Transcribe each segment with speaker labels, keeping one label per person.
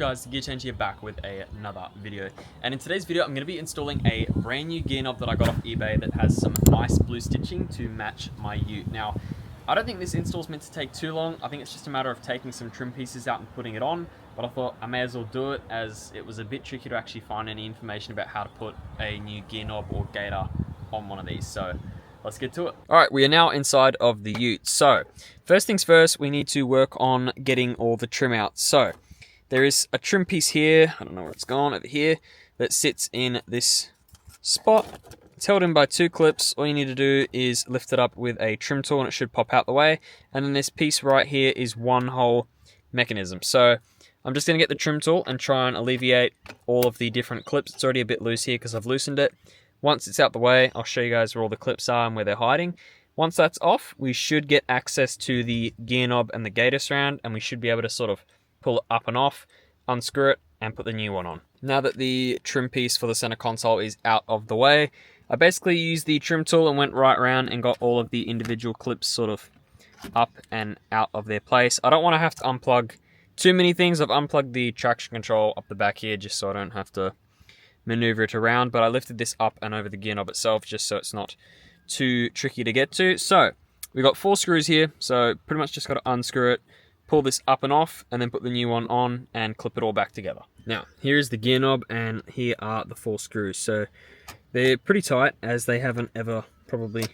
Speaker 1: guys, TheGearChange here, back with another video. And in today's video I'm going to be installing a brand new gear knob that I got off eBay that has some nice blue stitching to match my Ute. Now, I don't think this install is meant to take too long. I think it's just a matter of taking some trim pieces out and putting it on, but I thought I may as well do it as it was a bit tricky to actually find any information about how to put a new gear knob or gaiter on one of these. So let's get to it. Alright, we are now inside of the Ute. So, first things first, we need to work on getting all the trim out. So, there is a trim piece here, I don't know where it's gone, over here, that sits in this spot. It's held in by two clips. All you need to do is lift it up with a trim tool and it should pop out the way. And then this piece right here is one whole mechanism. So, I'm just going to get the trim tool and try and alleviate all of the different clips. It's already a bit loose here because I've loosened it. Once it's out the way, I'll show you guys where all the clips are and where they're hiding. Once that's off, we should get access to the gear knob and the gaiter surround, and we should be able to sort of pull it up and off, unscrew it, and put the new one on. Now that the trim piece for the center console is out of the way, I basically used the trim tool and went right around and got all of the individual clips sort of up and out of their place. I don't want to have to unplug too many things. I've unplugged the traction control up the back here just so I don't have to maneuver it around, but I lifted this up and over the gear knob itself just so it's not too tricky to get to. So we got 4 screws here, so pretty much just got to unscrew it, pull this up and off, and then put the new one on and clip it all back together. Now here's the gear knob and here are the 4 screws. So they're pretty tight as they haven't ever probably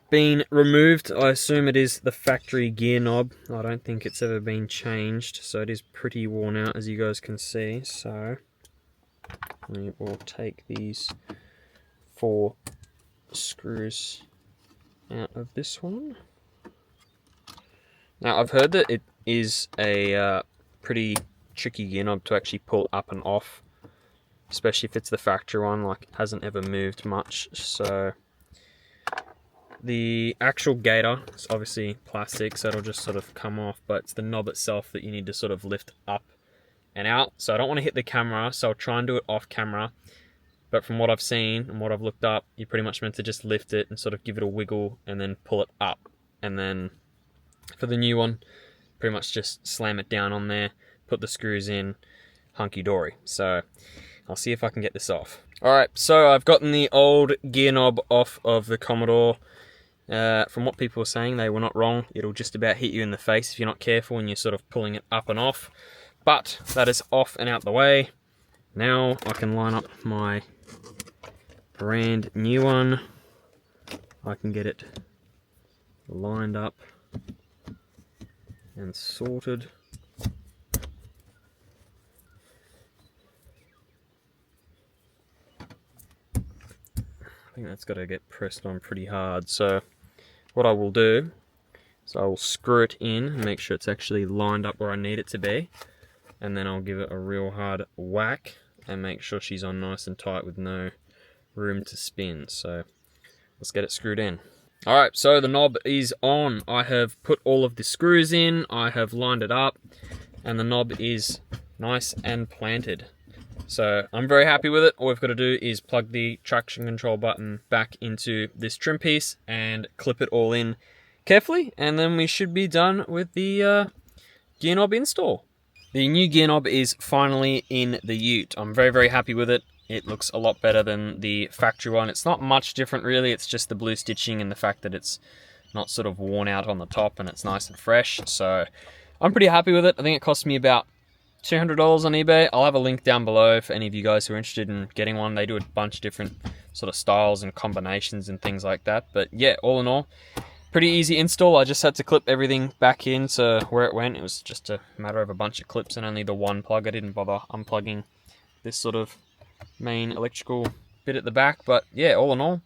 Speaker 1: been removed. I assume it is the factory gear knob. I don't think it's ever been changed, so it is pretty worn out as you guys can see. So we will take these 4 screws out of this one. Now I've heard that it is a pretty tricky gear knob to actually pull up and off, especially if it's the factory one, like it hasn't ever moved much. So the actual gaiter is obviously plastic, so it'll just sort of come off, but it's the knob itself that you need to sort of lift up and out. So I don't want to hit the camera, so I'll try and do it off camera. But from what I've seen and what I've looked up, you're pretty much meant to just lift it and sort of give it a wiggle and then pull it up. And then for the new one, pretty much just slam it down on there, put the screws in, hunky-dory. So I'll see if I can get this off. Alright, so I've gotten the old gear knob off of the Commodore. From what people were saying, they were not wrong. It'll just about hit you in the face if you're not careful when you're sort of pulling it up and off. But that is off and out the way. Now I can line up my brand new one. I can get it lined up and sorted. I think that's got to get pressed on pretty hard. So what I will do is I will screw it in and make sure it's actually lined up where I need it to be. And then I'll give it a real hard whack and make sure she's on nice and tight with no room to spin. So let's get it screwed in. Alright, so the knob is on. I have put all of the screws in, I have lined it up, and the knob is nice and planted. So I'm very happy with it. All we've got to do is plug the traction control button back into this trim piece and clip it all in carefully, and then we should be done with the gear knob install. The new gear knob is finally in the Ute. I'm very, very happy with it. It looks a lot better than the factory one. It's not much different really, it's just the blue stitching and the fact that it's not sort of worn out on the top and it's nice and fresh. So I'm pretty happy with it. I think it cost me about $200 on eBay. I'll have a link down below for any of you guys who are interested in getting one. They do a bunch of different sort of styles and combinations and things like that. But yeah, all in all, pretty easy install. I just had to clip everything back into where it went. It was just a matter of a bunch of clips and only the one plug. I didn't bother unplugging this sort of main electrical bit at the back. But yeah, all in all,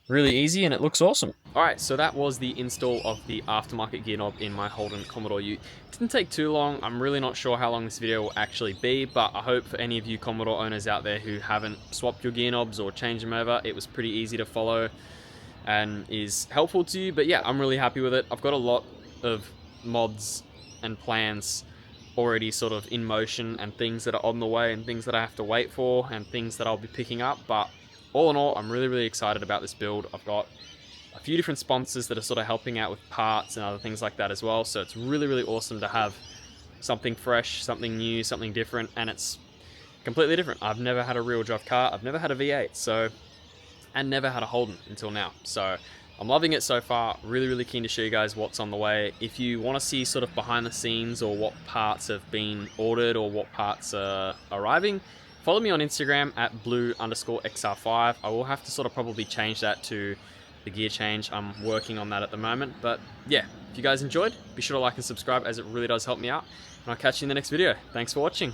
Speaker 1: really easy and it looks awesome. Alright, so that was the install of the aftermarket gear knob in my Holden Commodore Ute. It didn't take too long. I'm really not sure how long this video will actually be, but I hope for any of you Commodore owners out there who haven't swapped your gear knobs or changed them over, it was pretty easy to follow and is helpful to you. But yeah, I'm really happy with it. I've got a lot of mods and plans already sort of in motion and things that are on the way and things that I have to wait for and things that I'll be picking up. But all in all, I'm really, really excited about this build. I've got a few different sponsors that are sort of helping out with parts and other things like that as well. So it's really, really awesome to have something fresh, something new, something different, and it's completely different. I've never had a real drive car, I've never had a V8, and never had a Holden until now. So I'm loving it so far. Really keen to show you guys what's on the way. If you want to see sort of behind the scenes or what parts have been ordered or what parts are arriving, follow me on Instagram at blue_XR5. I will have to sort of probably change that to TheGearChange. I'm working on that at the moment. But yeah, if you guys enjoyed, be sure to like and subscribe, as it really does help me out. And I'll catch you in the next video. Thanks for watching.